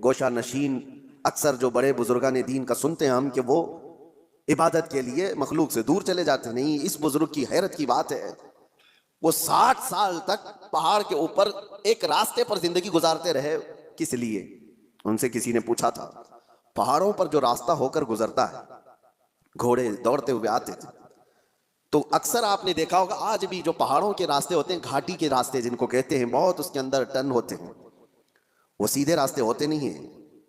گوشہ نشین اکثر جو بڑے بزرگان دین کا سنتے ہیں ہم کہ وہ عبادت کے لیے مخلوق سے دور چلے جاتے ہیں، نہیں، اس بزرگ کی حیرت کی بات ہے، وہ 60 سال تک پہاڑ کے اوپر ایک راستے پر زندگی گزارتے رہے۔ کس لیے؟ ان سے کسی نے پوچھا تھا، پہاڑوں پر جو راستہ ہو کر گزرتا ہے، گھوڑے دوڑتے ہوئے آتے تھے، تو اکثر آپ نے دیکھا ہوگا آج بھی جو پہاڑوں کے راستے ہوتے ہیں، گھاٹی کے راستے جن کو کہتے ہیں، بہت اس کے اندر ٹرن ہوتے ہیں، وہ سیدھے راستے ہوتے نہیں ہیں،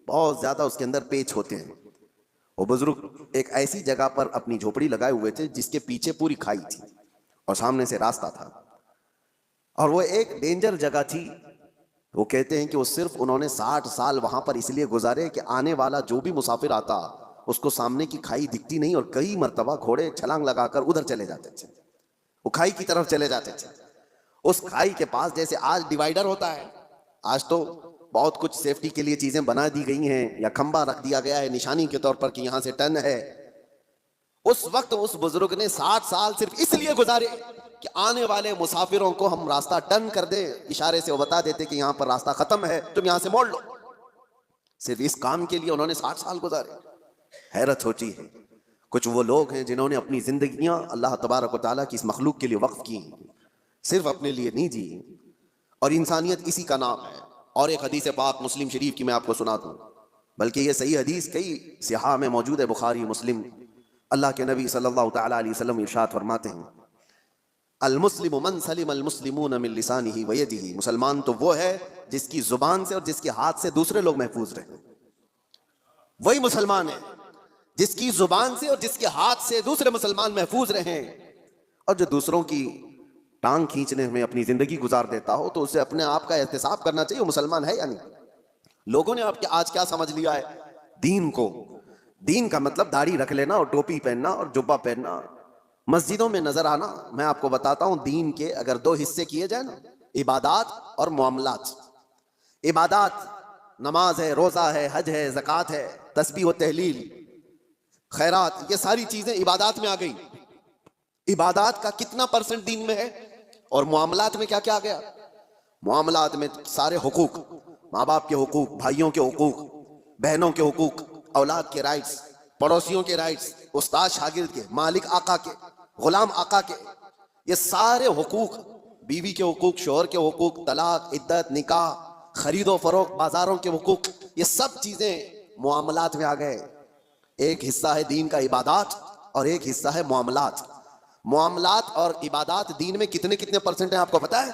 بہت زیادہ اس کے اندر پیچ ہوتے ہیں۔ وہ بزرگ ایک ایسی جگہ پر اپنی جھوپڑی لگائے ہوئے تھے جس کے پیچھے پوری کھائی تھی اور سامنے سے راستہ تھا، اور وہ ایک ڈینجر جگہ تھی۔ وہ کہتے ہیں کہ وہ صرف انہوں نے 60 سال وہاں پر اس لیے گزارے کہ آنے والا جو بھی مسافر آتا اس کو سامنے کی کھائی دکھتی نہیں، اور کئی مرتبہ گھوڑے چھلانگ لگا کر ادھر چلے جاتے تھے، وہ کھائی کی طرف چلے جاتے تھے۔ اس کھائی کے پاس جیسے آج ڈیوائیڈر ہوتا ہے، آج تو بہت کچھ سیفٹی کے لیے چیزیں بنا دی گئی ہیں، یا کھمبا رکھ دیا گیا ہے نشانی کے طور پر کہ یہاں سے ٹرن ہے۔ اس وقت اس بزرگ نے 60 سال صرف اس لیے گزارے کہ آنے والے مسافروں کو ہم راستہ ٹرن کر دیں، اشارے سے وہ بتا دیتے کہ یہاں پر راستہ ختم ہے، تم یہاں سے موڑ لو۔ صرف اس کام کے لیے انہوں نے 60 سال گزارے۔ حیرت ہوتی ہے، کچھ وہ لوگ ہیں جنہوں نے اپنی زندگیاں اللہ تبارک و تعالیٰ کی اس مخلوق کے لیے وقف کی، صرف اپنے لیے نہیں جی، اور انسانیت اسی کا نام ہے۔ اور ایک حدیث پاک مسلم شریف کی میں آپ کو سنا دوں، بلکہ یہ صحیح حدیث کئی صحاح میں موجود ہے، بخاری مسلم۔ اللہ کے نبی صلی اللہ تعالیٰ علیہ وسلم ارشاد فرماتے ہیں، المسلم من سلم المسلمون من لسانہ ویدہ، مسلمان تو وہ ہے جس کی زبان سے اور جس کے ہاتھ سے دوسرے لوگ محفوظ رہیں۔ وہی مسلمان ہے جس کی زبان سے اور جس کے ہاتھ سے دوسرے مسلمان محفوظ رہیں، اور جو دوسروں کی ٹانگ کھینچنے میں اپنی زندگی گزار دیتا ہو تو اسے اپنے آپ کا احتساب کرنا چاہیے، وہ مسلمان ہے یا نہیں۔ لوگوں نے آپ کے آج کیا سمجھ لیا ہے دین کو؟ دین کا مطلب داڑھی رکھ لینا اور ٹوپی پہننا اور جبہ پہننا، مسجدوں میں نظر آنا۔ میں آپ کو بتاتا ہوں، دین کے اگر دو حصے کیے جائیں نا، عبادات اور معاملات۔ عبادات نماز ہے، روزہ ہے، حج ہے، زکوٰۃ ہے، تسبیح و تحلیل، خیرات، یہ ساری چیزیں عبادات میں آ گئی۔ عبادات کا کتنا پرسنٹ دین میں ہے؟ اور معاملات میں کیا کیا آ گیا؟ معاملات میں سارے حقوق، ماں باپ کے حقوق، بھائیوں کے حقوق، بہنوں کے حقوق، اولاد کے رائٹس، پڑوسیوں کے رائٹس، استاد شاگرد کے، مالک آقا کے، غلام آقا کے، یہ سارے حقوق، بیوی کے حقوق، شوہر کے حقوق، طلاق، عدت، نکاح، خرید و فروخت، بازاروں کے حقوق، یہ سب چیزیں معاملات میں آ گئے۔ ایک حصہ ہے دین کا عبادات اور ایک حصہ ہے معاملات۔ معاملات اور عبادات دین میں کتنے پرسنٹ ہیں آپ کو پتا ہے؟